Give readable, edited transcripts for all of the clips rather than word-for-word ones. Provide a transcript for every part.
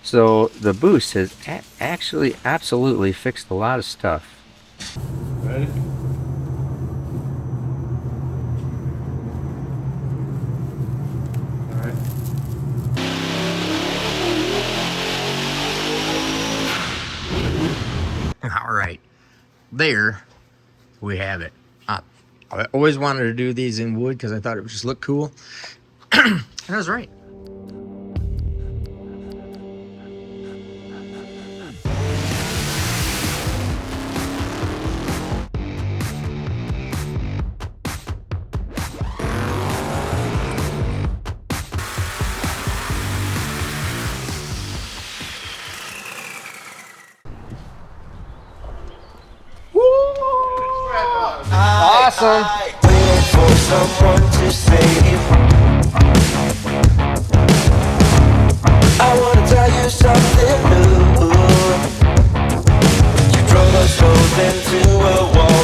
So the boost has actually absolutely fixed a lot of stuff. Ready? All right. All right, there we have it. I always wanted to do these in wood because I thought it would just look cool. And I was right. Awesome. Waiting for someone to save. I wanna tell you something new. You drove us both into a wall.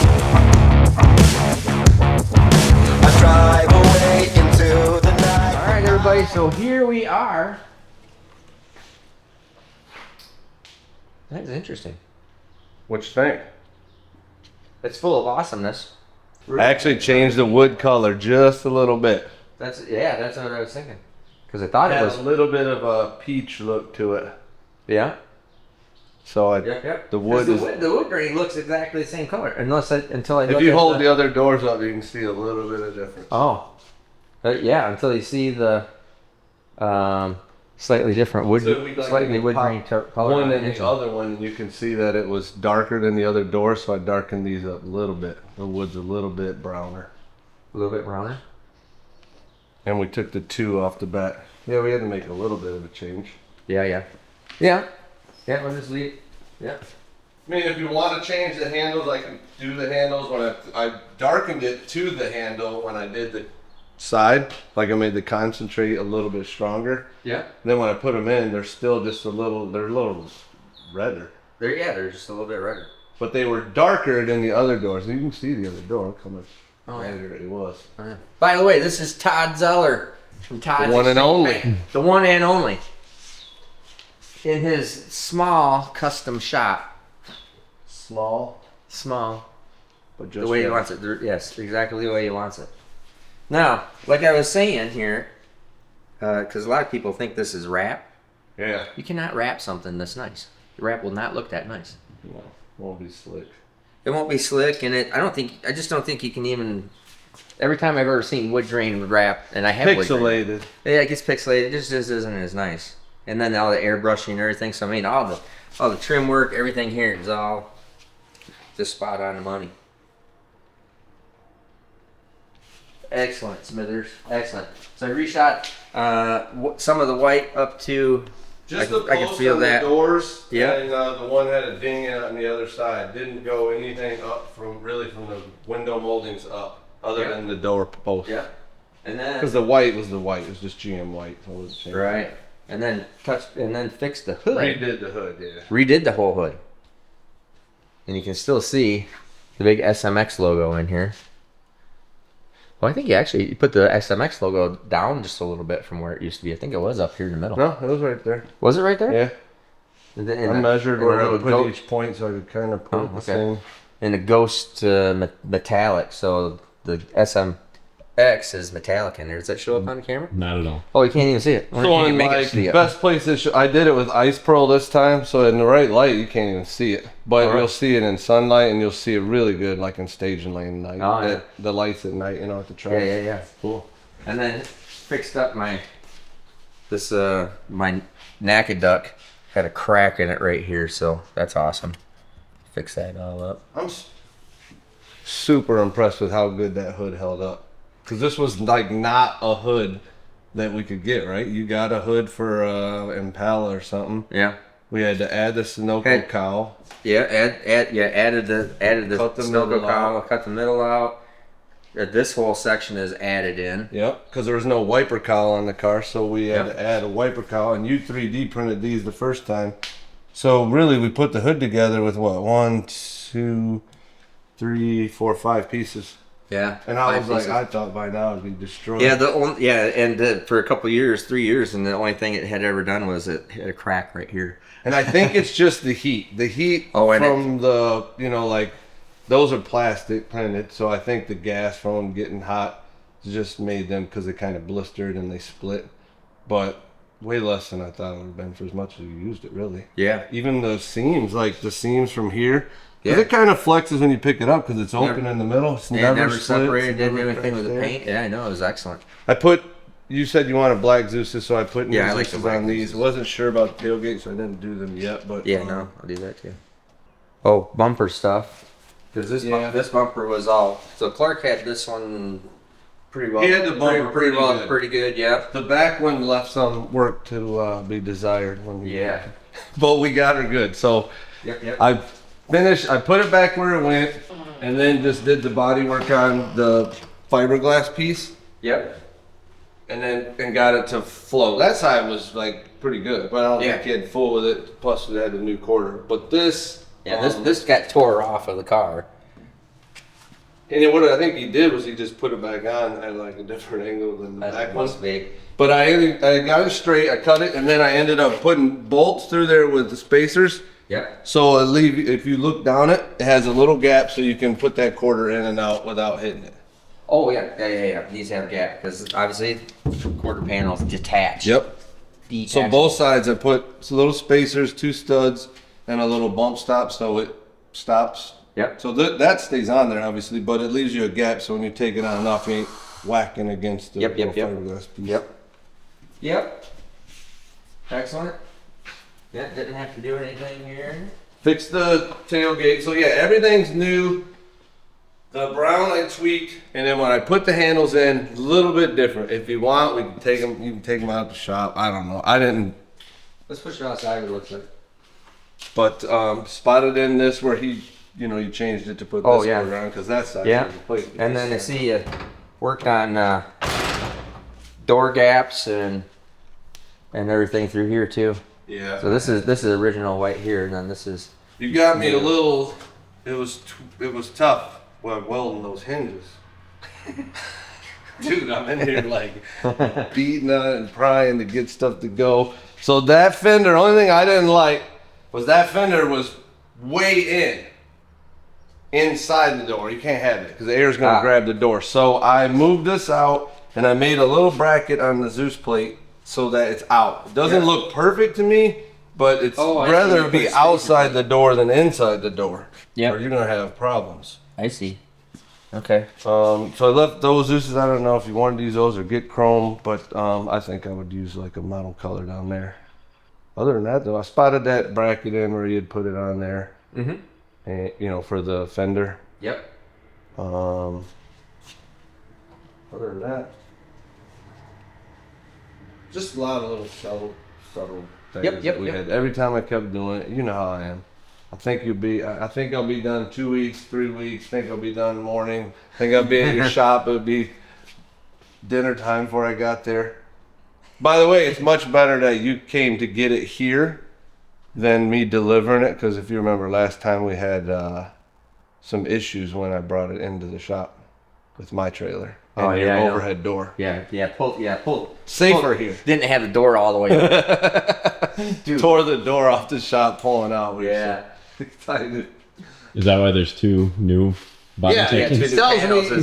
I drive away into the night. All right, everybody. So here we are. That's interesting. What you think? It's full of awesomeness. I actually changed the wood color just a little bit. That's what I was thinking. Because I thought it Had was a little bit of a peach look to it. yeah. So Yep. the wood is. The wood grain looks exactly the same color, until I. If you hold the other doors up, you can see a little bit of difference. Oh, yeah. Until you see the slightly different wood, So we like slightly wood pop grain color. One on and it. the other one, you can see that it was darker than the other door, so I darkened these up a little bit. The wood's a little bit browner. A little bit browner. And we took the 2 off the bat. Yeah, we had to make a little bit of a change. Yeah. We'll just leave. Yeah. I mean, if you want to change the handles, I can do the handles. When I darkened it to the handle when I did the side, like I made the concentrate a little bit stronger. Yeah. And then when I put them in, they're still just they're a little redder. They're just a little bit redder. But they were darker than the other doors. You can see the other door. Look how much redder it was. Oh, yeah. By the way, this is Todd Zeller from Todd's The one and only. The one and only. In his small custom shop. Small, The but just way he right. wants it. Yes, exactly the way he wants it. Now, like I was saying here, because a lot of people think this is wrap. Yeah. You cannot wrap something this nice. The wrap will not look that nice. No, won't be slick. It won't be slick, and I just don't think you can even. Every time I've ever seen wood grain wrap, and I have wood grain, Pixelated. yeah, it gets pixelated. It just isn't as nice. And then all the airbrushing and everything. So I mean, all the trim work, everything here is all just spot on the money. Excellent, Smithers. Excellent. So I reshot some of the white up to. Just I the can post feel on that. the doors, Yeah. and the one had a ding out on the other side. Didn't go anything up from the window moldings up, other Yeah. than the door post. Yeah. And then. Because the white was the white. It was just GM white. So it was changed. Right. And then fixed the hood. Redid the hood, yeah. Redid the whole hood. And you can still see the big SMX logo in here. Well, I think you put the SMX logo down just a little bit from where it used to be. I think it was up here in the middle. No, it was right there. Was it right there? Yeah. And I measured or where I a would put goat- each point so I could kind of put Oh, it the okay. same. And the ghost metallic. So the SMX is metallic in there. Does that show up on the camera? Not at all. Oh, you can't even see it. Or So can you in make like it see it? best places, I did it with ice pearl this time, so in the right light you can't even see it, but All right. you'll see it in sunlight and you'll see it really good, like in staging lane night. Oh, yeah. The lights at night, at the track. Yeah. Cool. And then fixed up my naked duck had a crack in it right here, so that's awesome. Fix that all up. I'm super impressed with how good that hood held up, because this was like not a hood that we could get right. You got a hood for Impala or something. Yeah. We had to add the Sunoco Hey. cowl. Yeah, added the Cut the Sunoco middle cowl, out. cut the middle out. This whole section is added in. Yep, because there was no wiper cowl on the car, so we had Yep. to add a wiper cowl, and you 3D printed these the first time. So really, we put the hood together with what, 1, 2, 3, 4, 5 pieces. Yeah. And I was 5 like, pieces. I thought by now it'd be destroyed. Yeah, and for a couple years, 3 years, and the only thing it had ever done was it hit a crack right here. And I think it's just the heat. The heat from the, like, those are plastic printed, so I think the gas from them getting hot just made them, because they kind of blistered and they split. But way less than I thought it would have been for as much as you used it, really. Yeah. Even the seams, like the seams from here, Yeah. it kind of flexes when you pick it up because it's open in the middle. It's Never splits, separated, didn't do never anything with the cracks paint. Yeah, I know, it was excellent. You said you wanted black Zeus's, so I put new Yeah, I like the Zeus's black on these. Zeus's. I wasn't sure about the tailgate, so I didn't do them yet. But Yeah, no, I'll do that too. Oh, bumper stuff. Because this bumper was all. So Clark had this one pretty well. He had the bumper pretty good. Yeah. the back one left some work to be desired when we Yeah. but we got her good. So Yep. I put it back where it went, and then just did the body work on the fiberglass piece, Yep. and got it to flow. That side was like pretty good, but I don't Yeah. think it had full with it. Plus, it had a new quarter. But this, Yeah. This got tore off of the car. and then what I think he did was he just put it back on at like a different angle than the back one. Must be. But I got it straight. I cut it, and then I ended up putting bolts through there with the spacers. Yep. So if you look down it, it has a little gap so you can put that quarter in and out without hitting it. Oh yeah. These have a gap because obviously quarter panels detach. Yep. Detach. So both sides I put little spacers, 2 studs, and a little bump stop so it stops. Yep. So that stays on there obviously, but it leaves you a gap so when you take it on and off, you ain't whacking against the Yep. fiberglass piece. Yep. Excellent. Yeah, didn't have to do anything here. Fix the tailgate. So yeah, everything's new. The brown I tweaked, and then when I put the handles in, a little bit different. If you want, we can take them. You can take them out the shop. I don't know. I didn't, Let's push it outside. What it looks like. but spotted in this where he, you changed it to put Oh, this yeah. quarter on because that side. Yeah. was completely And then I different. see you worked on door gaps and everything through here too. Yeah. So this is original white here, and then this is. You got me a little. It was tough. Welding those hinges. Dude, I'm in here like beating on it and prying to get stuff to go. So that fender, only thing I didn't like was that fender was way inside the door. You can't have it because the air's gonna grab the door. So I moved this out and I made a little bracket on the Zeus plate so that it's out. It doesn't look perfect to me, but it's Oh, I see. rather You be put a spacer outside the door than inside the door. Yep. Or you're gonna have problems. I see. Okay. So I left those Zeus's. I don't know if you wanted to use those or get chrome, but I think I would use like a model color down there. Other than that, though, I spotted that bracket in where you'd put it on there, and for the fender. Yep. Other than that, just a lot of little subtle things Yep, that we yep. had. Every time I kept doing it, you know how I am. I think I'll be done 2 weeks, 3 weeks. Think I'll be done in the morning. Think I'll be at your shop. It would be dinner time before I got there. By the way, it's much better that you came to get it here than me delivering it. Because if you remember last time we had some issues when I brought it into the shop with my trailer and Oh, your yeah, I know. overhead door. Pull. Safer here. Didn't have the door all the way up. Dude. Tore the door off the shop pulling out. We were Yeah. so excited. Is that why there's 2 new bottom Yeah, chickens? two- he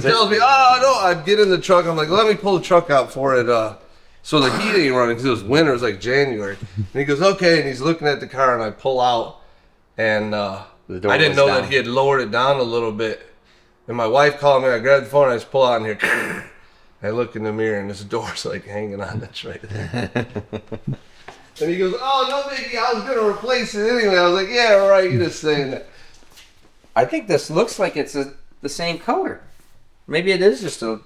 tells me, oh no, I get in the truck. I'm like, let me pull the truck out for it, so the heat ain't running because it was winter. It was like January. And he goes, okay, and he's looking at the car, and I pull out, and The door I didn't was know down. that he had lowered it down a little bit. And my wife called me. I grabbed the phone, and I just pull out in here. I look in the mirror, and this door's like hanging on the trailer. And he goes, oh no, biggie, I was gonna replace it anyway. I was like, yeah, right, you just saying that. I think this looks like it's the same color. Maybe it is just a.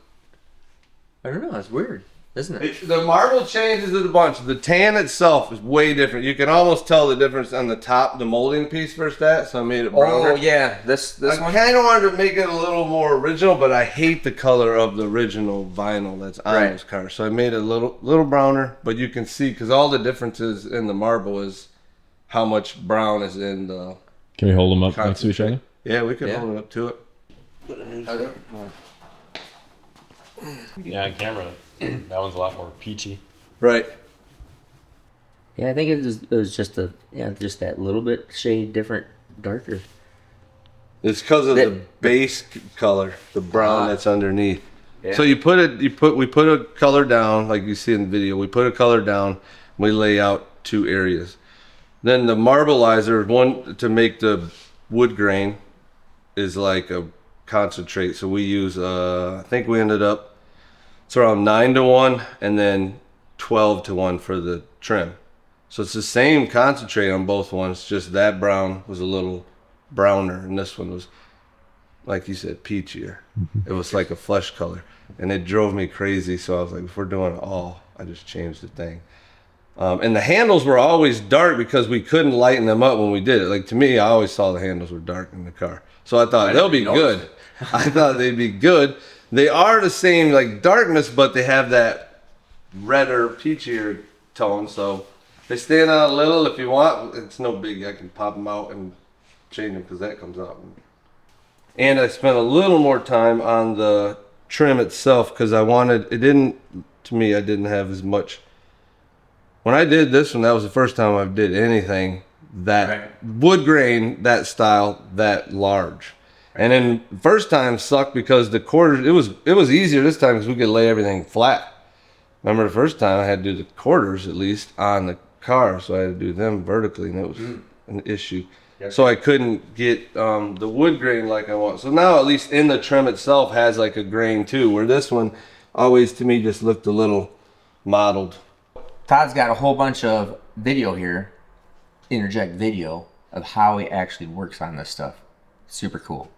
I don't know. It's weird, isn't it? The marble changes it a bunch. The tan itself is way different. You can almost tell the difference on the top, the molding piece versus that. So I made it browner. Oh yeah, this I one. kind of wanted to make it a little more original, but I hate the color of the original vinyl that's on Right. those cars. So I made it a little browner, but you can see because all the differences in the marble is how much brown is in the. Can we hold them up next to each other? Yeah, we could Yeah. hold it up to it. Yeah, on camera, that one's a lot more peachy. Right. Yeah, I think it was just just that little bit shade different, darker. It's because of the base color, the brown that's underneath. So we put a color down, like you see in the video. We put a color down. We lay out 2 areas. Then the marbleizer, one to make the wood grain, is like a concentrate. So we use, I think we ended up, it's around 9-to-1 and then 12-to-1 for the trim. So it's the same concentrate on both ones, just that brown was a little browner and this one was, like you said, peachier. It was like a flesh color and it drove me crazy. So I was like, if we're doing it all, I just changed the thing. And the handles were always dark because we couldn't lighten them up when we did it. Like, to me, I always saw the handles were dark in the car. So I thought, they'll be good. I thought they'd be good. They are the same, like, darkness, but they have that redder, peachier tone. So they stand out a little. If you want, it's no big. I can pop them out and change them because that comes out. And I spent a little more time on the trim itself because I didn't have as much. When I did this one, that was the first time I did anything that wood grain, that style, that large. And then first time sucked because the quarters, it was easier this time because we could lay everything flat. Remember the first time I had to do the quarters at least on the car, so I had to do them vertically, and it was an issue. So I couldn't get the wood grain like I want. So now at least in the trim itself has like a grain too, where this one always to me just looked a little mottled. Todd's got a whole bunch of video here, interject video, of how he actually works on this stuff. Super cool.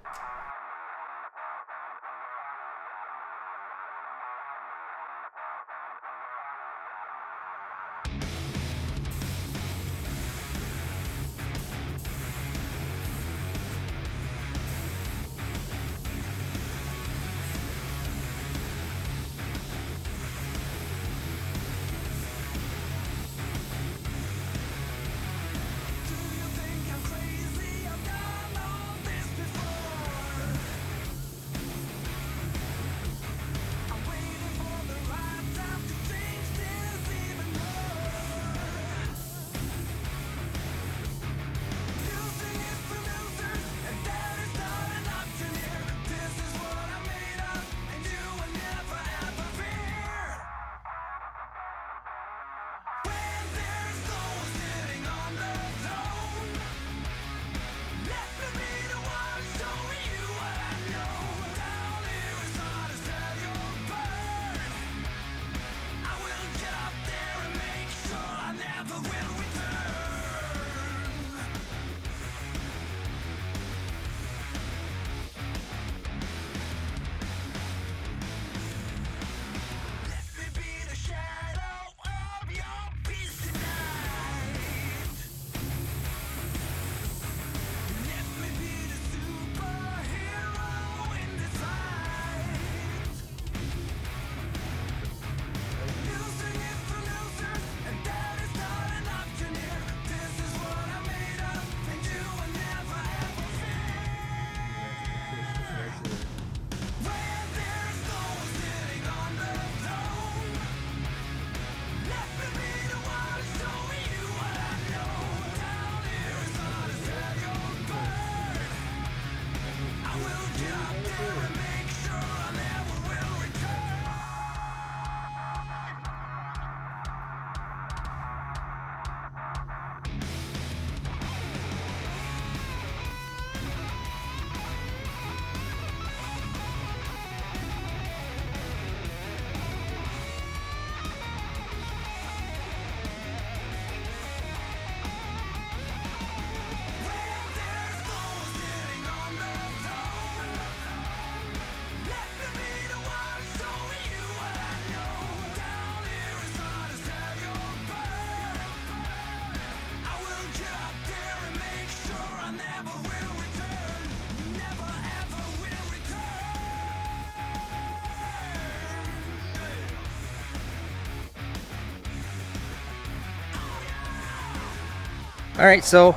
All right, so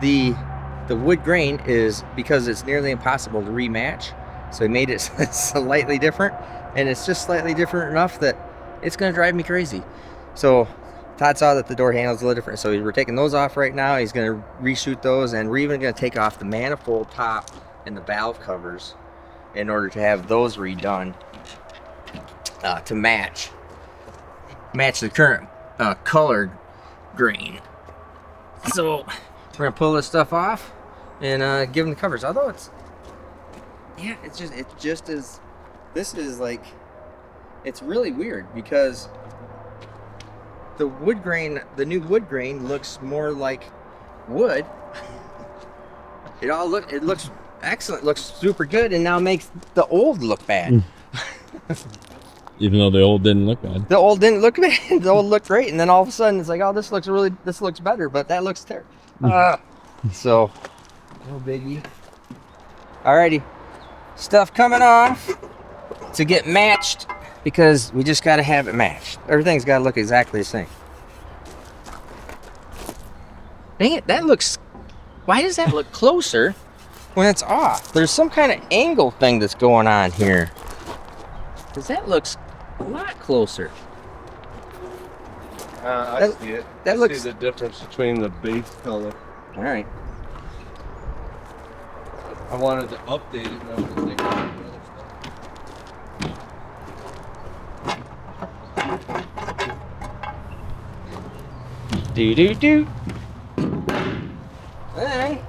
the wood grain is, because it's nearly impossible to rematch, So he made it slightly different, and it's just slightly different enough that it's gonna drive me crazy. So Todd saw that the door handle is a little different, so we're taking those off right now. He's gonna reshoot those, and we're even gonna take off the manifold top and the valve covers in order to have those redone to match the current color grain. So we're gonna pull this stuff off and give them the covers. Although it's just as, this is like, it's really weird because the wood grain, the new wood grain looks more like wood. It looks excellent, looks super good, and now makes the old look bad. Even though the old didn't look bad. The old didn't look bad. The old looked great, and then all of a sudden it's like, oh, this looks better, but that looks terrible. So, no biggie. Alrighty, stuff coming off to get matched, because we just got to have it matched. Everything's got to look exactly the same. Dang it, that looks, why does that look closer when it's off? There's some kind of angle thing that's going on here, because that looks a lot closer. I see it. That I looks, see the difference between the base color. all right. I wanted to update it. But I was thinking about other stuff. Do. All right.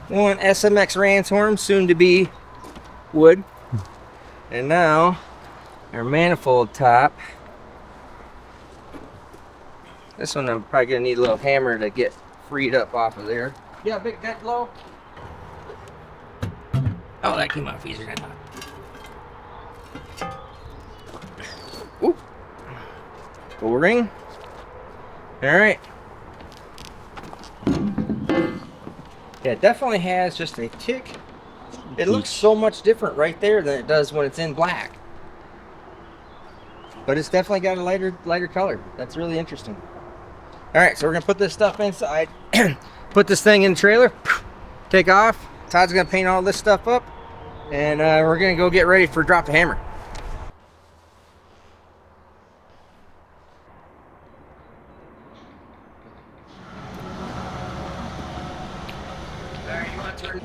One SMX Ranstorm, soon to be wood. And now our manifold top. This one I'm probably gonna need a little hammer to get freed up off of there. Yeah, big that low. Oh, that came off easier than I thought. Oop. O-ring. All right. Yeah, it definitely has just a tick. It looks so much different right there than it does when it's in black. But it's definitely got a lighter color. That's really interesting. All right, so we're gonna put this stuff inside, put this thing in the trailer, take off. Todd's gonna paint all this stuff up, and we're gonna go get ready for drop the hammer. All right, you want to turn?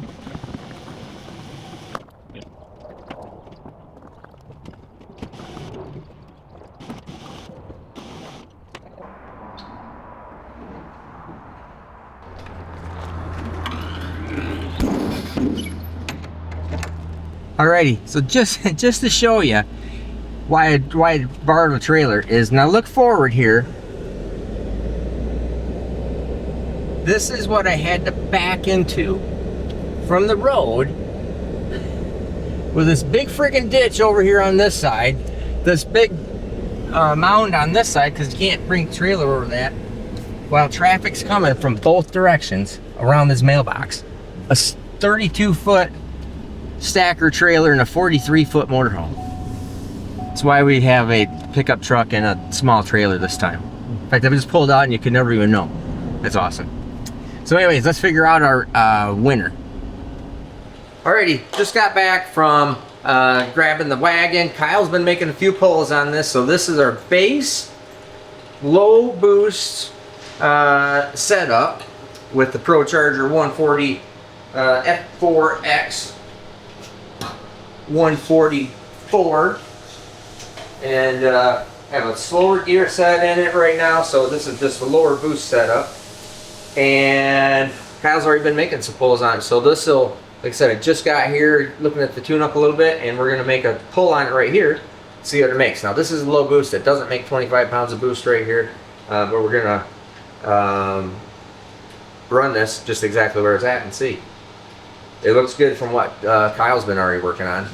Alrighty, so just to show you why I borrowed a trailer is, now look forward here. This is what I had to back into from the road, with this big freaking ditch over here on this side, this big mound on this side, because you can't bring the trailer over that, while traffic's coming from both directions around this mailbox. A 32-foot stacker trailer and a 43-foot motorhome. That's why we have a pickup truck and a small trailer this time. In fact, I just pulled out and you could never even know. That's awesome. So anyways, let's figure out our winner. Alrighty, just got back from grabbing the wagon. Kyle's been making a few pulls on this. So this is our base low boost setup with the ProCharger 140 F4X 144, and have a slower gear set in it right now, so this is just a lower boost setup. And Kyle's already been making some pulls on it, so this will, like I said, I just got here looking at the tune up a little bit, and we're gonna make a pull on it right here, see what it makes. Now this is a low boost, it doesn't make 25 pounds of boost right here, but we're gonna run this just exactly where it's at and see. It looks good from what Kyle's been already working on.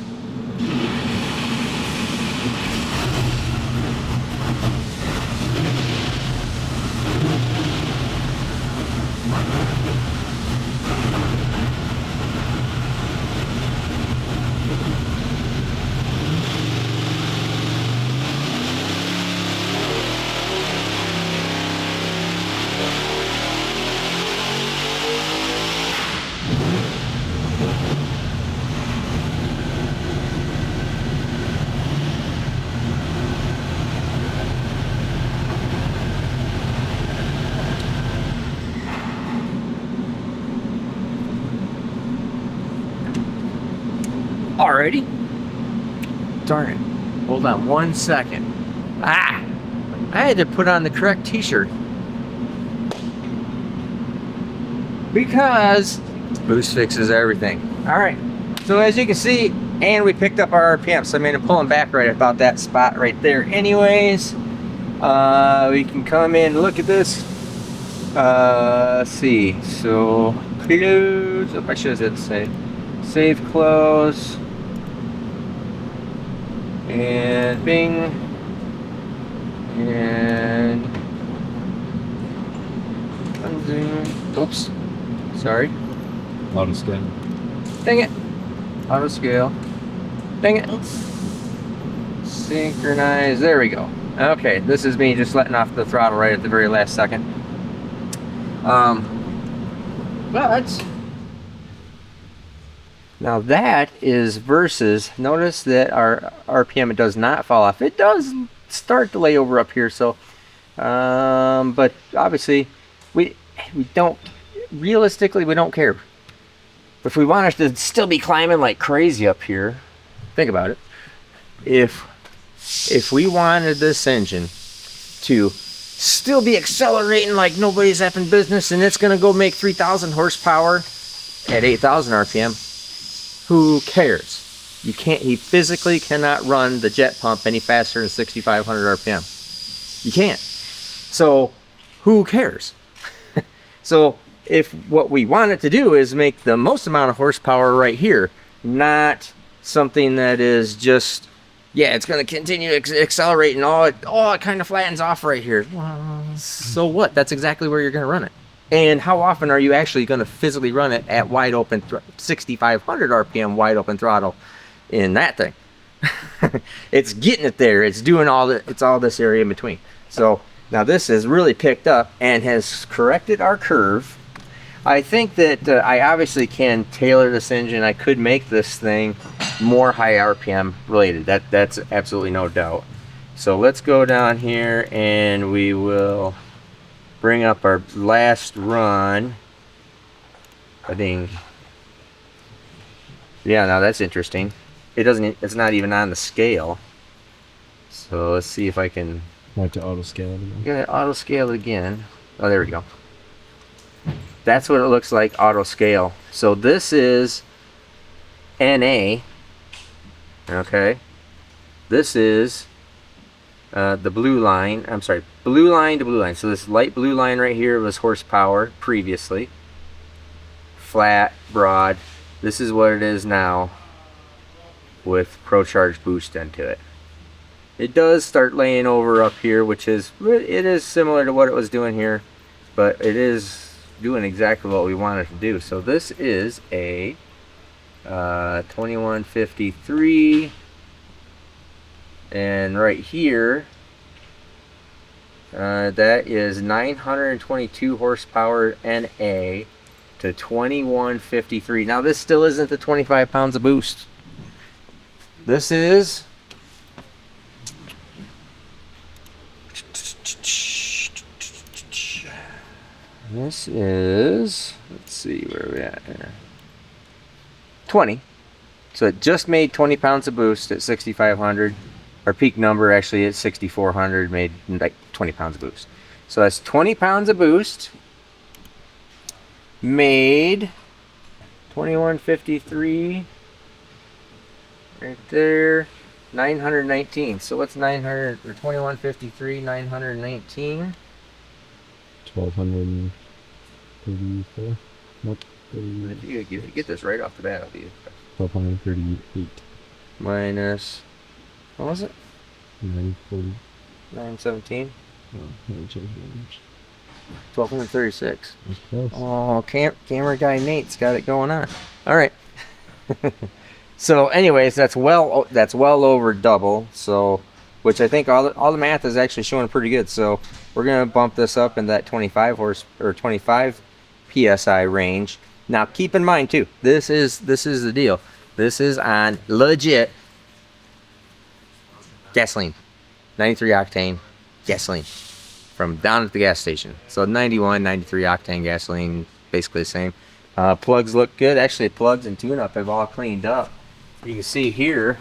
Alrighty. Darn it. Hold on 1 second. I had to put on the correct t-shirt. Because boost fixes everything. Alright. So as you can see, and we picked up our RPM. So I mean, I'm pulling back right about that spot right there anyways. We can come in and look at this. Let's see. So close. Oh, I should have said save close. And bing. And unzoom. Oops. Sorry. Auto scan. Dang it. Auto scale. Dang it. Synchronize. There we go. Okay, this is me just letting off the throttle right at the very last second. But now that is versus. Notice that our RPM, it does not fall off. It does start to lay over up here. So, but obviously we don't. Realistically, we don't care. If we want us to still be climbing like crazy up here, think about it. If we wanted this engine to still be accelerating like nobody's effing business, and it's gonna go make 3,000 horsepower at 8,000 RPM, who cares? You physically cannot run the jet pump any faster than 6,500 RPM. You can't. So who cares? So if what we want it to do is make the most amount of horsepower right here, not something that is just, yeah, it's going to continue accelerating. It kind of flattens off right here. So what? That's exactly where you're going to run it. And how often are you actually going to physically run it at wide open, 6,500 RPM wide open throttle in that thing? It's getting it there. It's doing it's all this area in between. So now this has really picked up and has corrected our curve. I think that I obviously can tailor this engine. I could make this thing more high RPM related. That's absolutely no doubt. So let's go down here and we will bring up our last run. I think, yeah, now that's interesting. It's not even on the scale. So let's see if I can. Like to auto scale it again. Yeah, auto scale it again. Oh, there we go. That's what it looks like auto scale. So this is NA. Okay. This is the blue line. I'm sorry, blue line to blue line. So this light blue line right here was horsepower previously. Flat, broad. This is what it is now with ProCharge boost into it. It does start laying over up here, which is, it is similar to what it was doing here, but it is doing exactly what we want it to do. So this is a 2153, and right here that is 922 horsepower NA to 2153. Now this still isn't the 25 pounds of boost. This is let's see where we're at here. 20. So it just made 20 pounds of boost at 6,500. Our peak number actually at 6,400 made like 20 pounds of boost. So that's 20 pounds of boost made 2153 right there. 919. So what's 900 or 2153 919? 1,234. Nope. If you get this right off the bat, it'll be 1,238. minus, what was it? 940. 917. Oh, let me change the numbers. 1236. That's close. Oh, camera guy Nate's got it going on. All right. So, anyways, that's well over double. So, which I think all the math is actually showing pretty good. So, we're gonna bump this up in that 25 psi range. Now, keep in mind too, this is the deal. This is on legit gasoline, 93 octane gasoline from down at the gas station. So 91, 93 octane gasoline, basically the same. Plugs look good. Actually, plugs and tune-up have all cleaned up. you can see here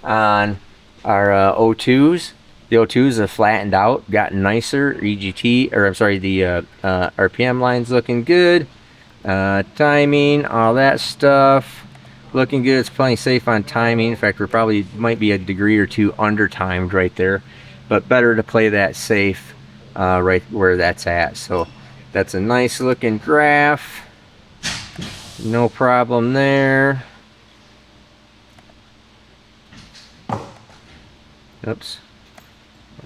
on our O2s, the O2s have flattened out, gotten nicer. EGT, or I'm sorry, the RPM line's looking good. Timing, all that stuff, looking good. It's plenty safe on timing. In fact, we're probably might be a degree or two under timed right there, but better to play that safe right where that's at. So that's a nice looking graph. No problem there. Oops.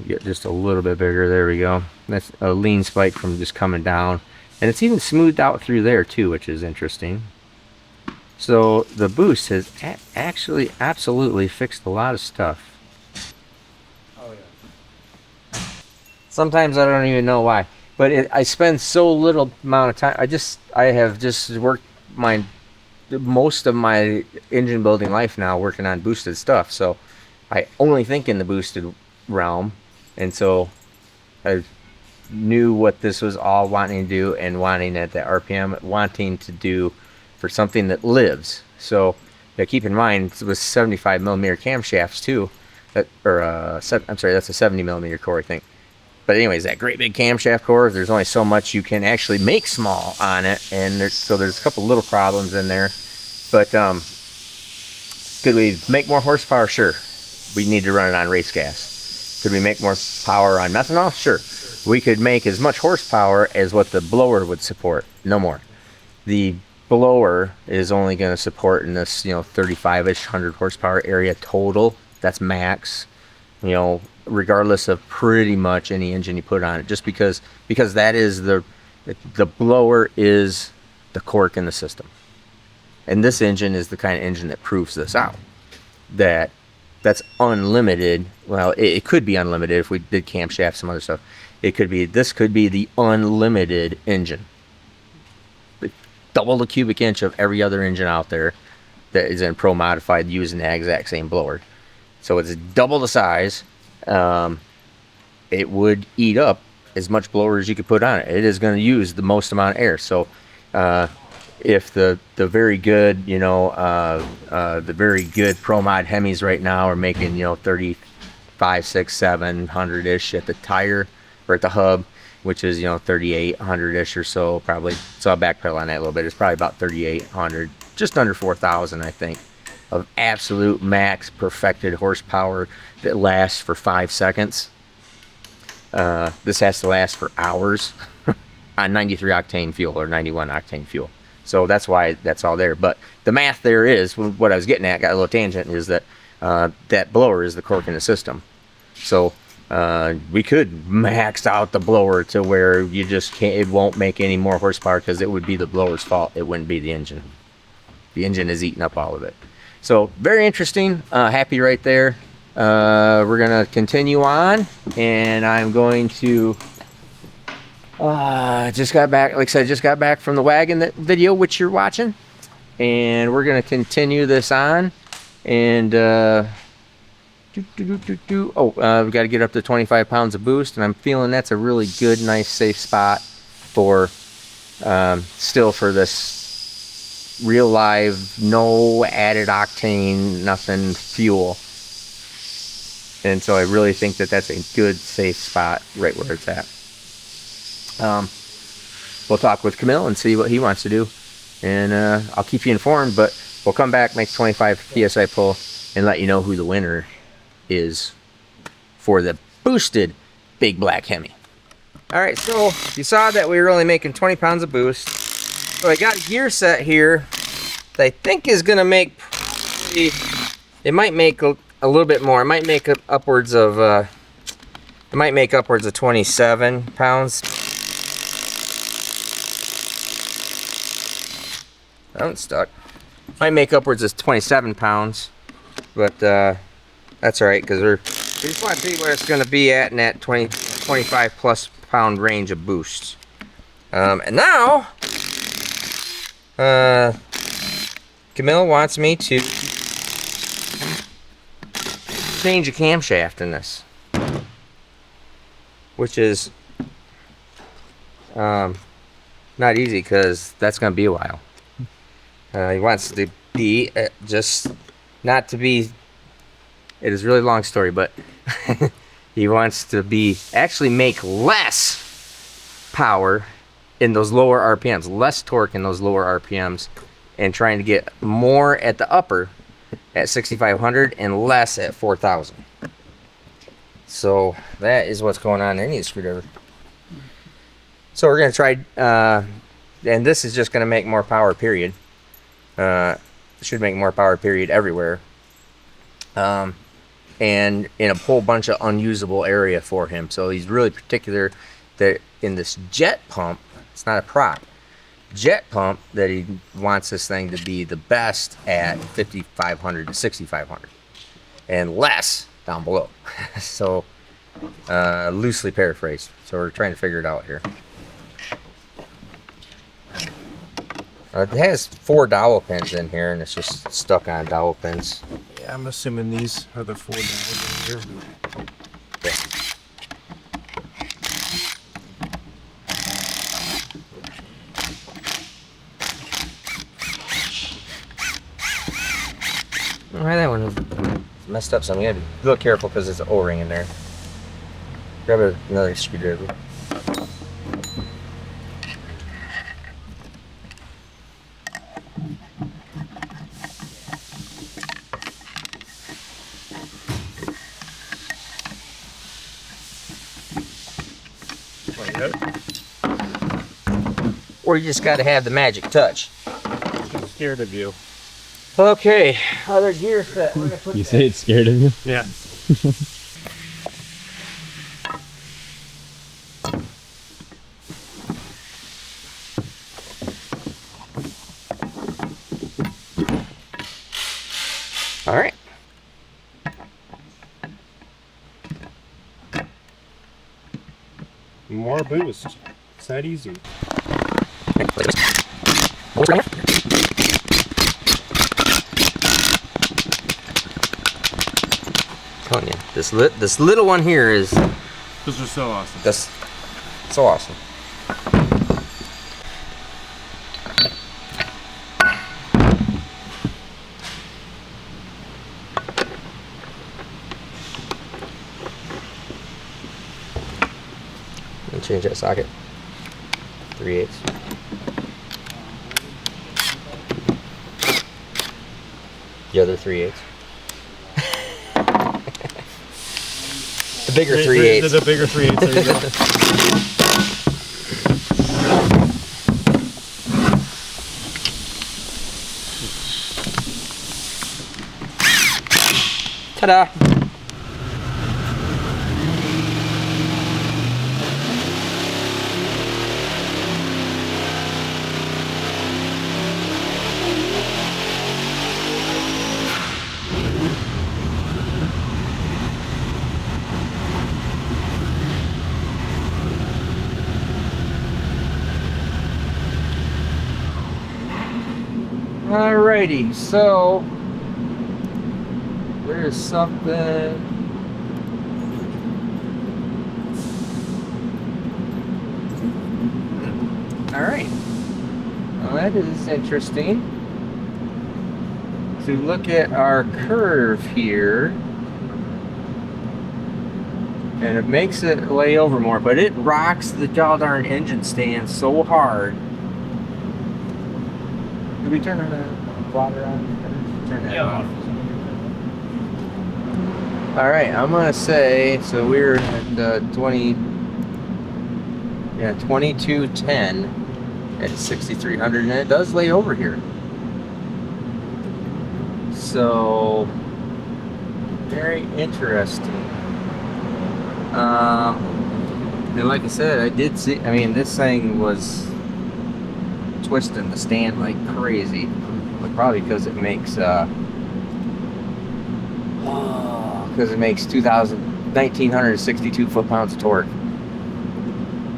Get just a little bit bigger. There we go. That's a lean spike from just coming down. And it's even smoothed out through there too, which is interesting. So the boost has actually absolutely fixed a lot of stuff. Oh yeah. Sometimes I don't even know why. But I spend so little amount of time. I have just worked most of my engine building life now working on boosted stuff. So I only think in the boosted realm, and so I knew what this was all wanting to do and wanting at the RPM, wanting to do for something that lives. So yeah, keep in mind it was 75 millimeter camshafts too, I'm sorry, that's a 70 millimeter core, I think. But anyways, that great big camshaft core, there's only so much you can actually make small on it, and there's a couple little problems in there. But could we make more horsepower? Sure. We need to run it on race gas. Could we make more power on methanol? Sure. We could make as much horsepower as what the blower would support. No more. The blower is only going to support in this, 35-ish 100 horsepower area total. That's max. Regardless of pretty much any engine you put on it, just because that is the blower is the cork in the system. And this engine is the kind of engine that proves this out. That's unlimited. Well, it could be unlimited if we did camshaft, some other stuff. This could be the unlimited engine. Double the cubic inch of every other engine out there that is in pro modified using the exact same blower. So it's double the size. It would eat up as much blower as you could put on it. It is going to use the most amount of air. So if the very good, the very good pro mod Hemis right now are making 35, 6, 700 ish at the tire or at the hub, which is 3,800 ish or so probably. So I'll backpedal on that a little bit. It's probably about 3,800, just under 4,000 I think, of absolute max perfected horsepower that lasts for 5 seconds. This has to last for hours on 93 octane fuel or 91 octane fuel. So that's why that's all there. But the math there is, what I was getting at, got a little tangent, is that that blower is the cork in the system. So we could max out the blower to where you just can't, it won't make any more horsepower because it would be the blower's fault. It wouldn't be the engine. The engine is eating up all of it. So very interesting. Happy right there. We're going to continue on, and I'm going to just got back, like I said, just got back from the Wagon video, which you're watching, and we're going to continue this on, and we got to get up to 25 pounds of boost, and I'm feeling that's a really good, nice, safe spot for still for this real live, no added octane, nothing fuel. And so I really think that that's a good, safe spot right where it's at. We'll talk with Camille and see what he wants to do, and I'll keep you informed, but we'll come back, make 25 PSI pull, and let you know who the winner is for the boosted big black Hemi. Alright, so you saw that we were only making 20 pounds of boost. So I got a gear set here that I think is going to make probably, it might make a little bit more. It might make upwards of 27 pounds. Oh, it's stuck. Might make upwards of 27 pounds, but that's all right, because we just want to see where it's going to be at in that 25 plus pound range of boosts. And now Camille wants me to change a camshaft in this, which is not easy, because that's going to be a while. He wants to be at just not to be, it is a really long story, but he wants to actually make less power in those lower RPMs, less torque in those lower RPMs, and trying to get more at the upper at 6,500 and less at 4,000. So that is what's going on. I need a screwdriver. So we're going to try, and this is just going to make more power, period. Should make more power, period, everywhere. And in a whole bunch of unusable area for him. So he's really particular that in this jet pump, it's not a prop, jet pump, that he wants this thing to be the best at 5,500 to 6,500 and less down below. So loosely paraphrased. So we're trying to figure it out here. It has 4 dowel pins in here, and it's just stuck on dowel pins. Yeah, I'm assuming these are the 4 dowels in here. Yeah. All right, that one messed up some. You gotta be a little careful because there's an O-ring in there. Grab another screwdriver. Or you just gotta have the magic touch. I'm scared of you. Okay, other gear set. We're gonna put You say it's scared of you? Yeah. All right. More boost. It's that easy. Telling you, this little one here is Those are so awesome. that's so awesome. Let me change that socket. 3/8. The other 3/8. The bigger 3/8. The bigger 3/8. There you go. Ta-da! Alrighty, so there's something. Alright. Well, that is interesting. To look at our curve here, and it makes it lay over more, but it rocks the darn engine stand so hard. Did we turn the water on? Turn that off. All right, I'm gonna say, so we're at 2210 at 6,300, and it does lay over here. So very interesting. And like I said, I did see. I mean, this thing was twisting the stand like crazy, but probably because it makes 1,962 foot-pounds of torque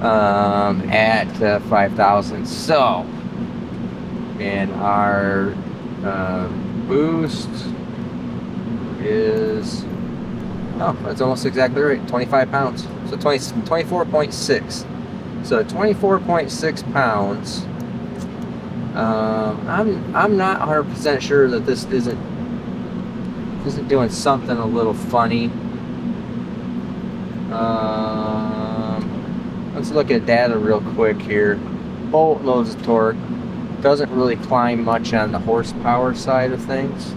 at 5,000. So, and our boost is, oh, that's almost exactly right, 25 pounds. So 24.6. So 24.6 pounds. I'm not 100% sure that this isn't Just doing something a little funny. Let's look at data real quick here. Boatloads of torque. Doesn't really climb much on the horsepower side of things.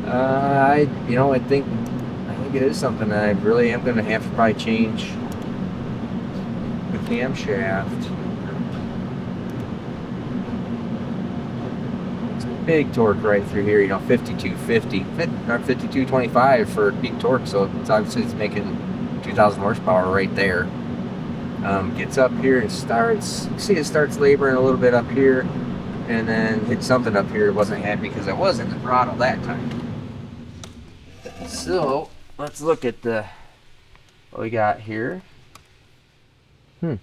I think it is something that I really am going to have to probably change the camshaft. It's big torque right through here, 5250 or 5225 for peak torque, so it's making 2000 horsepower right there. Gets up here and starts, see it starts laboring a little bit up here, and then hit something up here. It wasn't happy because I wasn't the throttle that time. So let's look at what we got here. Out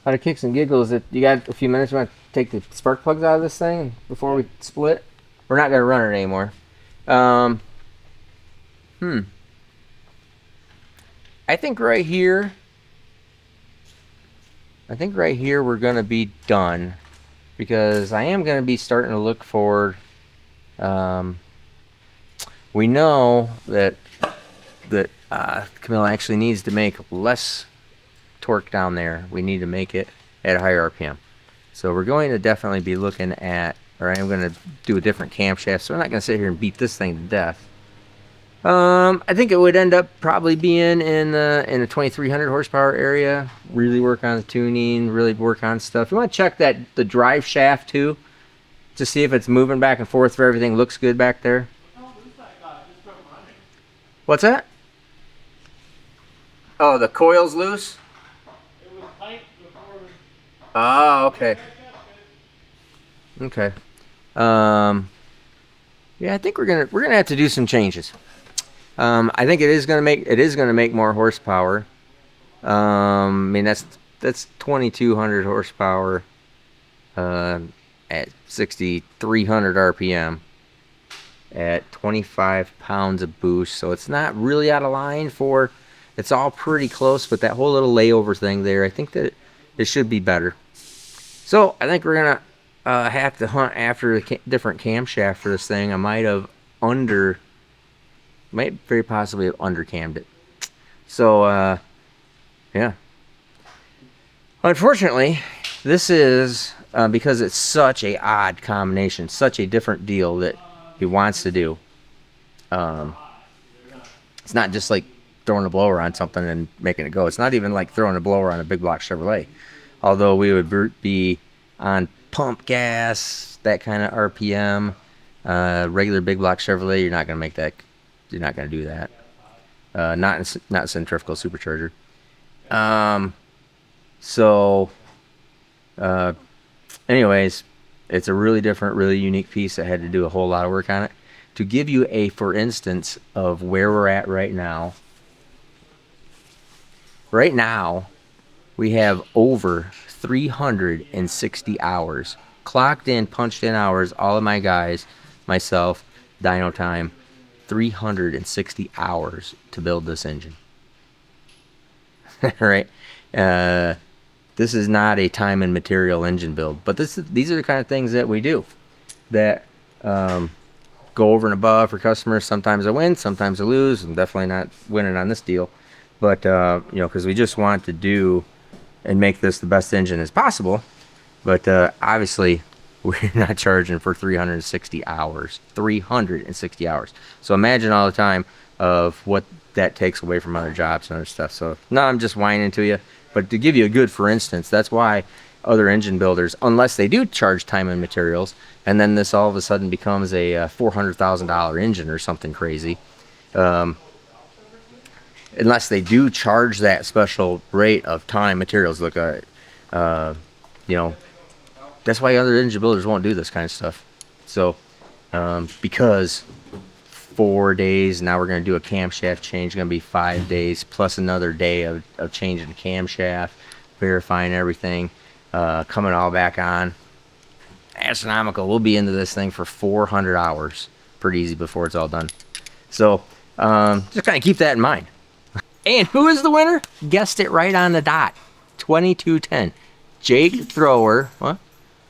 of kicks and giggles, you got a few minutes. You want to take the spark plugs out of this thing before we split? We're not going to run it anymore. I think right here we're going to be done, because I am going to be starting to look forward. We know that Camilla actually needs to make less torque down there. We need to make it at a higher RPM. So we're going to definitely be looking at, or I am going to do a different camshaft. So we're not going to sit here and beat this thing to death. I think it would end up probably being in the 2300 horsepower area. Really work on the tuning, really work on stuff. You want to check the drive shaft too, to see if it's moving back and forth, if everything looks good back there. What's that? Oh, the coil's loose? It was tight before. Oh, okay. Okay. Yeah, I think we're gonna have to do some changes. I think it is gonna make more horsepower. I mean, that's 2200 horsepower at 6300 RPM at 25 pounds of boost, so it's not really out of line for. It's all pretty close, but that whole little layover thing there, I think that it should be better. So I think we're gonna have to hunt after a different camshaft for this thing. I might very possibly have undercammed it. So yeah. Unfortunately, this is because it's such a odd combination, such a different deal that he wants to do. It's not just like throwing a blower on something and making it go. It's not even like throwing a blower on a big block Chevrolet. Although we would be on pump gas, that kind of RPM, regular big block Chevrolet, you're not going to make that. You're not going to do that. Not centrifugal supercharger. Anyways, it's a really different, really unique piece. I had to do a whole lot of work on it. To give you a, for instance, of where we're at right now. Right now, we have over 360 hours. Clocked in, punched in hours, all of my guys, myself, dyno time, 360 hours to build this engine. Right? This is not a time and material engine build, but these are the kind of things that we do that go over and above for customers. Sometimes I win, sometimes I lose. I'm definitely not winning on this deal, but because we just want to do and make this the best engine as possible. But obviously, we're not charging for 360 hours. 360 hours. So imagine all the time of what that takes away from other jobs and other stuff. So no, I'm just whining to you. But to give you a good for instance, that's why other engine builders, unless they do charge time and materials, and then this all of a sudden becomes a $400,000 engine or something crazy, unless they do charge that special rate of time materials. Look, that's why other engine builders won't do this kind of stuff. So, because 4 days, now we're going to do a camshaft change, going to be 5 days, plus another day of changing the camshaft, verifying everything, coming all back on. Astronomical. We'll be into this thing for 400 hours pretty easy before it's all done. So, just kind of keep that in mind. And who is the winner? Guessed it right on the dot. 2210. Jake Thrower. What?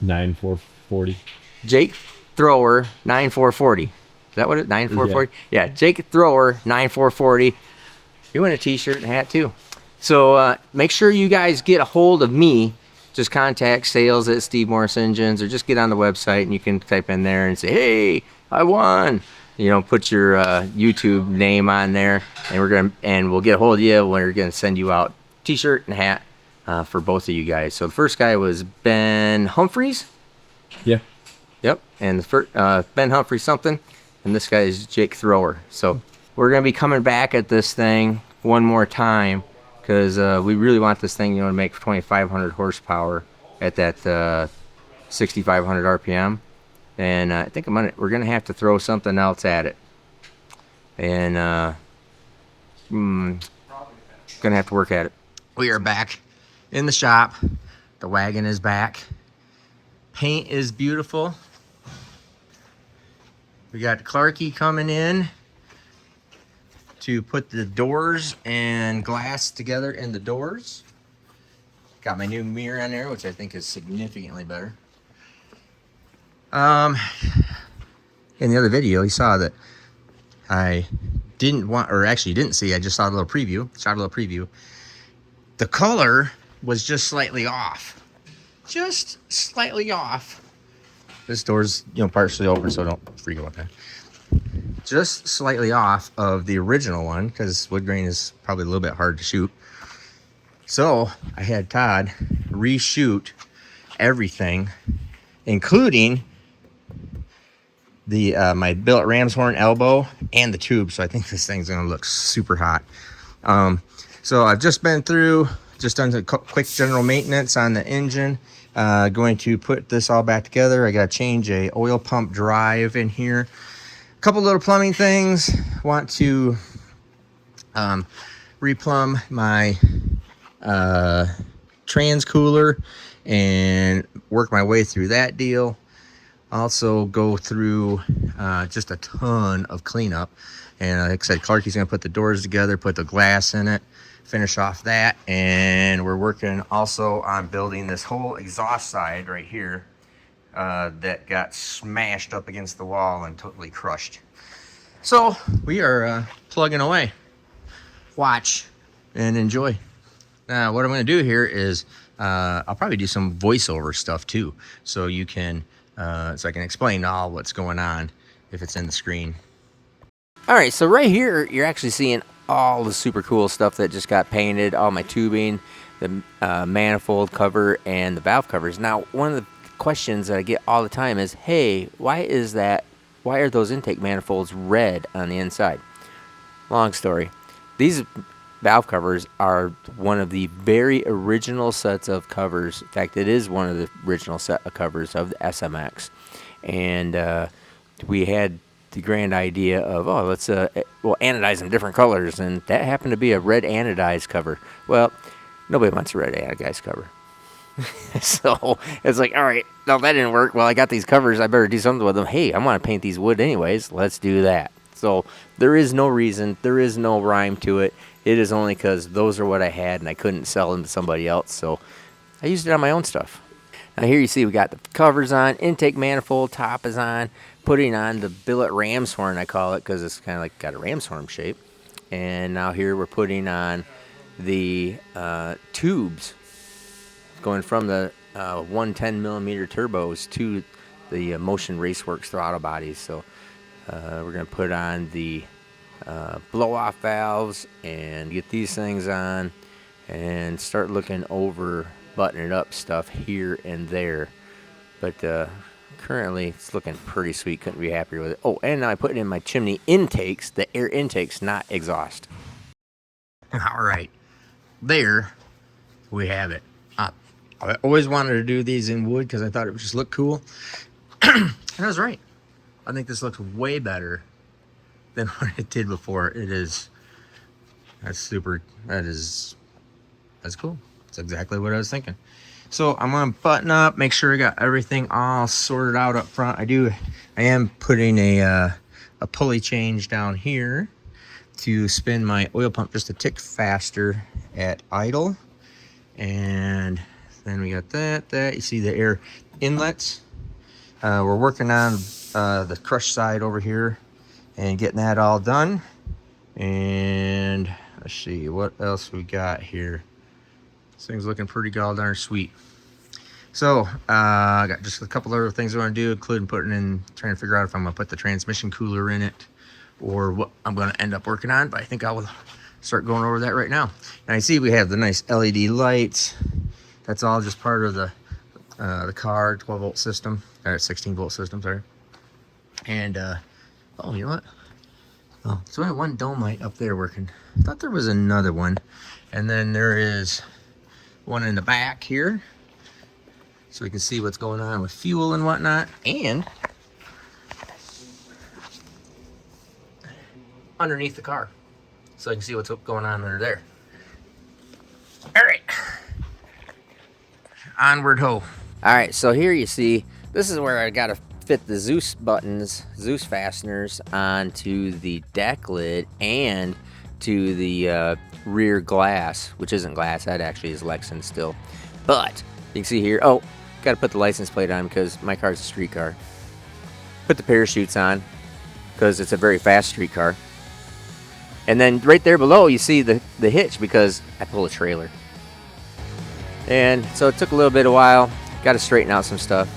9440. Jake Thrower 9440. Is that what it? 9440. Yeah, Jake Thrower 9440. You win a T-shirt and hat too. So make sure you guys get a hold of me. Just contact sales at Steve Morris Engines, or just get on the website and you can type in there and say, "Hey, I won." You know, put your YouTube name on there, and we'll get a hold of you. We're gonna send you out T-shirt and hat for both of you guys. So the first guy was Ben Humphreys. Yeah. Yep, and the first Ben Humphreys something, and this guy is Jake Thrower. So we're gonna be coming back at this thing one more time, because we really want this thing, to make 2,500 horsepower at that 6,500 RPM, and I think we're gonna have to throw something else at it, and gonna have to work at it. We are back in the shop. The wagon is back. Paint is beautiful. We got Clarky coming in to put the doors and glass together in the doors. Got my new mirror on there, which I think is significantly better. In the other video, you saw that I didn't see, I just saw a little preview, shot a little preview. The color was just slightly off. Just slightly off. This door's, partially open, so don't freak out about that. Just slightly off of the original one, because wood grain is probably a little bit hard to shoot. So I had Todd reshoot everything, including the my billet ram's horn elbow and the tube. So I think this thing's gonna look super hot. So I've just been through, just done a quick general maintenance on the engine. Going to put this all back together. I got to change a oil pump drive in here. A couple little plumbing things. Want to replumb my trans cooler and work my way through that deal. Also go through just a ton of cleanup. And like I said, Clarky's going to put the doors together, put the glass in it, finish off that. And we're working also on building this whole exhaust side right here that got smashed up against the wall and totally crushed. So we are plugging away. Watch and enjoy. Now what I'm going to do here is I'll probably do some voiceover stuff too, so you can so I can explain all what's going on if it's in the screen. All right, so right here you're actually seeing all the super cool stuff that just got painted, all my tubing, the manifold cover, and the valve covers. Now, one of the questions that I get all the time is, hey, why are those intake manifolds red on the inside? Long story. These valve covers are one of the very original sets of covers. In fact, it is one of the original set of covers of the SMX. And we had the grand idea of, let's anodize them different colors, and that happened to be a red anodized cover. Well, nobody wants a red anodized cover. So it's like, all right, no, that didn't work. Well, I got these covers, I better do something with them. Hey, I want to paint these wood anyways, let's do that. So there is no reason, there is no rhyme to it. It is only because those are what I had and I couldn't sell them to somebody else, so I used it on my own stuff. Now here you see we got the covers on, intake manifold top is on, putting on the billet ram's horn, I call it, because it's kind of like got a ram's horn shape. And now here we're putting on the tubes, going from the 110 millimeter turbos to the Motion Raceworks throttle bodies. So we're going to put on the blow-off valves and get these things on and start looking over buttoning up stuff here and there. But currently it's looking pretty sweet. Couldn't be happier with it. Oh, and now I put in my chimney intakes, the air intakes, not exhaust. All right, there we have it. I always wanted to do these in wood because I thought it would just look cool. And I was right. I think this looks way better than what it did before. That's cool. That's exactly what I was thinking. So I'm gonna button up, make sure I got everything all sorted out up front. I am putting a pulley change down here to spin my oil pump just a tick faster at idle. And then we got that. You see the air inlets. We're working on the crush side over here. and getting that all done. And let's see what else we got here. This thing's looking pretty god darn sweet. So I got just a couple other things I want to do, including trying to figure out if I'm gonna put the transmission cooler in it or what I'm gonna end up working on, but I think I will start going over that right now. And I see we have the nice LED lights. That's all just part of the car 12-volt system, or 16-volt system, sorry. And oh, you know what? Oh, so I have one dome light up there working. I thought there was another one. And then there is one in the back here, so we can see what's going on with fuel and whatnot. And underneath the car, so I can see what's going on under there. All right, onward ho. All right, so here you see, this is where I gotta fit the Zeus buttons, Zeus fasteners onto the deck lid and to the rear glass, which isn't glass, that actually is Lexan still. But you can see here, oh, got to put the license plate on because my car's a street car. Put the parachutes on because it's a very fast street car. And then right there below you see the hitch because I pull a trailer. And so it took a little bit of while, got to straighten out some stuff.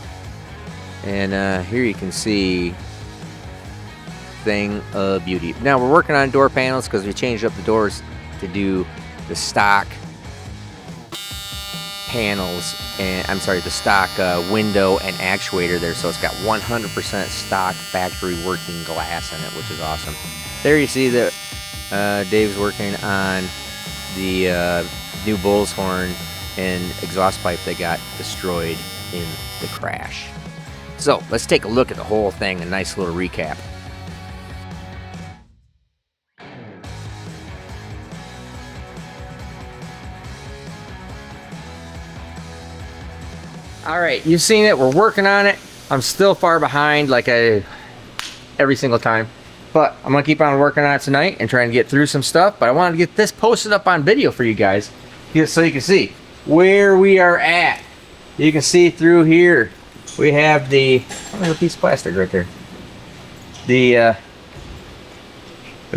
And here you can see thing of beauty. Now we're working on door panels because we changed up the doors to do the stock panels, and I'm sorry, the stock window and actuator there, so it's got 100% stock factory working glass in it, which is awesome. There you see that Dave's working on the new bull's horn and exhaust pipe that got destroyed in the crash. So let's take a look at the whole thing, a nice little recap. All right, you've seen it, we're working on it. I'm still far behind like every single time, but I'm gonna keep on working on it tonight and trying to get through some stuff. But I wanted to get this posted up on video for you guys, just so you can see where we are at. You can see through here, we have the little piece of plastic right there. The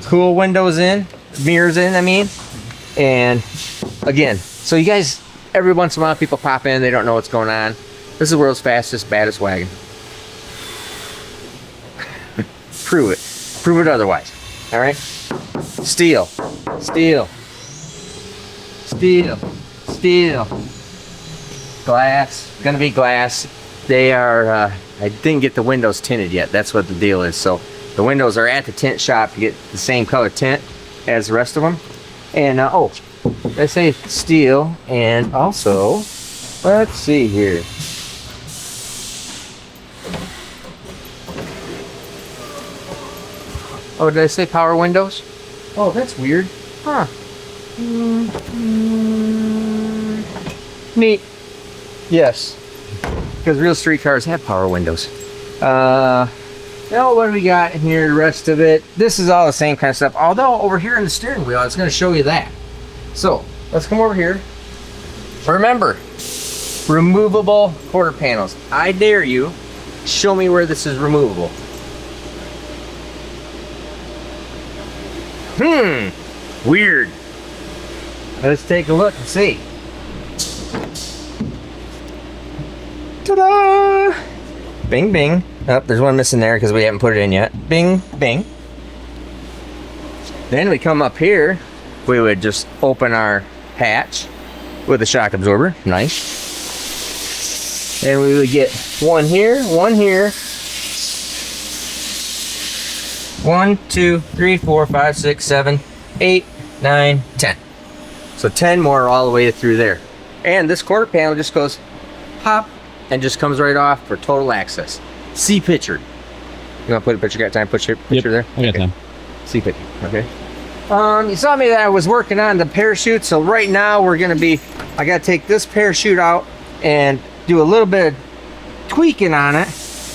cool windows in, mirrors in, I mean. And again, so you guys, every once in a while people pop in, they don't know what's going on. This is the world's fastest, baddest wagon. Prove it. Prove it otherwise. All right? Steel. Steel. Steel. Steel. Glass. Gonna be glass. They are, I didn't get the windows tinted yet. That's what the deal is. So the windows are at the tint shop to get the same color tint as the rest of them. And, oh, let's say steel. And also, let's see here. Oh, did I say power windows? Oh, that's weird. Huh. Neat. Yes. Because real street cars have power windows. Now what do we got in here? The rest of it. This is all the same kind of stuff. Although over here in the steering wheel, it's going to show you that. So let's come over here. Remember, removable quarter panels. I dare you, show me where this is removable. Weird. Let's take a look and see. Ta-da! Bing, bing. Oh, there's one missing there because we haven't put it in yet. Bing, bing. Then we come up here. We would just open our hatch with a shock absorber. Nice. And we would get one here, 1, 2, 3, 4, 5, 6, 7, 8, 9, 10. So 10 more all the way through there. And this quarter panel just goes pop and just comes right off for total access. See picture. You want to put a picture? Got time? Put your picture there? I got time. See picture. Okay. You saw me that I was working on the parachute. So right now we're going to be, I got to take this parachute out and do a little bit of tweaking on it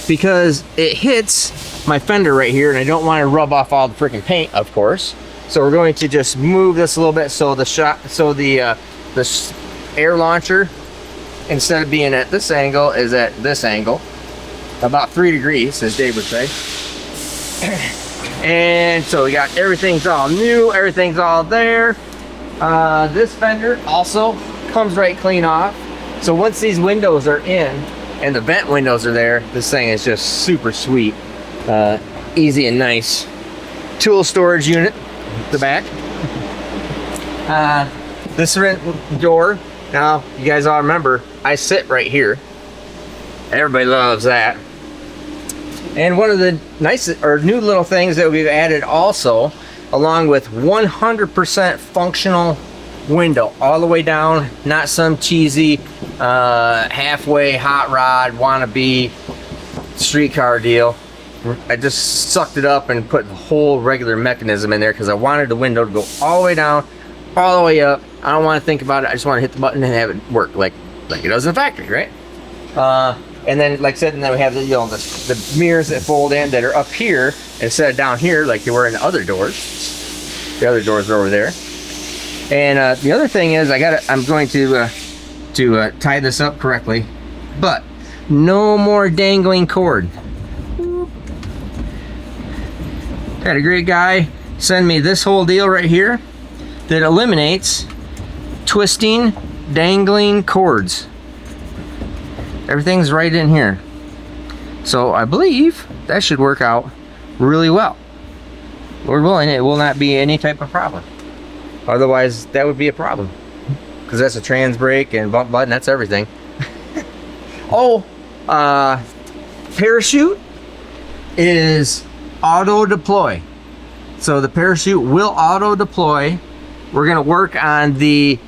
because it hits my fender right here and I don't want to rub off all the freaking paint, of course. So we're going to just move this a little bit so the air launcher, instead of being at this angle, is at this angle, about 3 degrees, as Dave would say. And so we got everything's all new, everything's all there. This fender also comes right clean off. So once these windows are in and the vent windows are there, this thing is just super sweet. Easy and nice. Tool storage unit, the back. This door, now you guys all remember, I sit right here. Everybody loves that. And one of the nice or new little things that we've added also, along with 100% functional window all the way down, not some cheesy halfway hot rod wannabe streetcar deal. I just sucked it up and put the whole regular mechanism in there because I wanted the window to go all the way down, all the way up. I don't want to think about it. I just want to hit the button and have it work like it does in the factory, right? And then, like I said, and then we have the, you know, the mirrors that fold in that are up here instead of down here like they were in the other doors. The other doors are over there. And the other thing is, I'm going to tie this up correctly, but no more dangling cord. Had a great guy send me this whole deal right here that eliminates twisting, dangling cords. Everything's right in here. So I believe that should work out really well. Lord willing, it will not be any type of problem. Otherwise, that would be a problem. Because that's a trans brake and bump button, that's everything. Oh, parachute is auto deploy. So the parachute will auto deploy. We're gonna work on the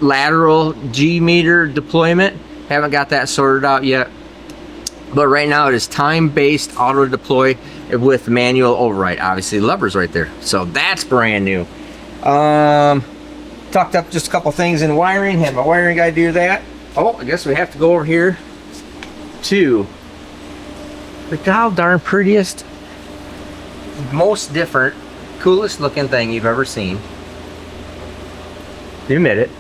lateral G meter deployment. Haven't got that sorted out yet, but right now it is time-based auto deploy with manual override. Obviously the lever's right there, so that's brand new. Tucked up just a couple things in wiring, had my wiring guy do that. Oh, I guess we have to go over here to the god darn prettiest, most different, coolest looking thing you've ever seen. You admit it.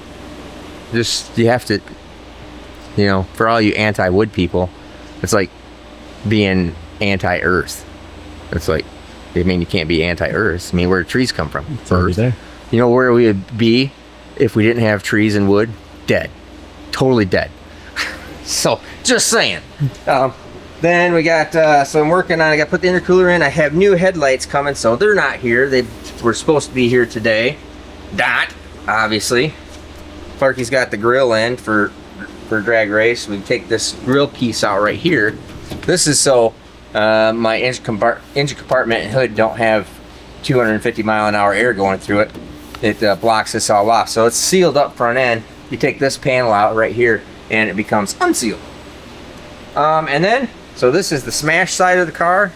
Just, you have to, you know, for all you anti-wood people, it's like being anti-earth. It's like, I mean, you can't be anti-earth. I mean, where do trees come from? It's already there. You know where we would be if we didn't have trees and wood? Dead. Totally dead. So, just saying. Then we got, so I'm working on, I got to put the intercooler in. I have new headlights coming, so they're not here. They were supposed to be here today. Not, obviously. Clarky's got the grill in for drag race. We take this grill piece out right here. This is so my engine compartment and hood don't have 250 mile an hour air going through it. It blocks this all off. So it's sealed up front end. You take this panel out right here and it becomes unsealed. And then, so this is the smash side of the car.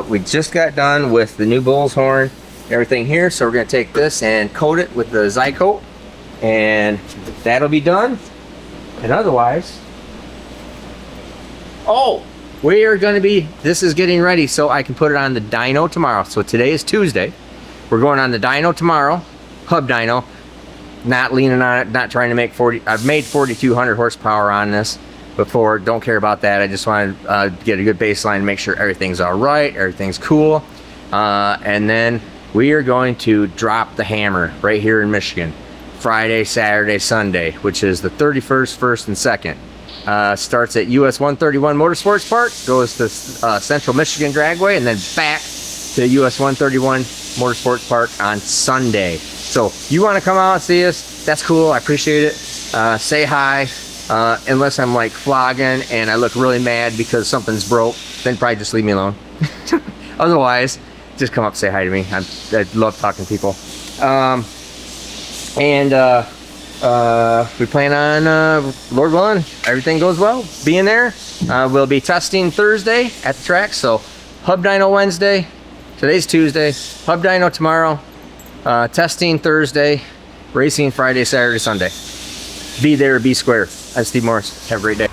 We just got done with the new bull's horn, everything here. So we're gonna take this and coat it with the Zycoat, and that'll be done. And otherwise, oh, we are gonna be, this is getting ready so I can put it on the dyno tomorrow. So today is Tuesday. We're going on the dyno tomorrow, hub dyno. Not leaning on it, not trying to make 40, I've made 4,200 horsepower on this before, don't care about that. I just want to get a good baseline and make sure everything's all right, everything's cool. And then we are going to drop the hammer right here in Michigan. Friday, Saturday, Sunday, which is the 31st, 1st, and 2nd. Starts at US 131 Motorsports Park, goes to Central Michigan Dragway, and then back to US 131 Motorsports Park on Sunday. So you want to come out and see us, that's cool, I appreciate it. Say hi, unless I'm like flogging and I look really mad because something's broke, then probably just leave me alone. Otherwise, just come up, say hi to me. I love talking to people. We plan on, Lord willing, everything goes well, being there. We'll be testing Thursday at the track, so hub dyno Wednesday, today's Tuesday, hub dyno tomorrow, testing Thursday, racing Friday, Saturday, Sunday. Be there, be square. I'm Steve Morris. Have a great day.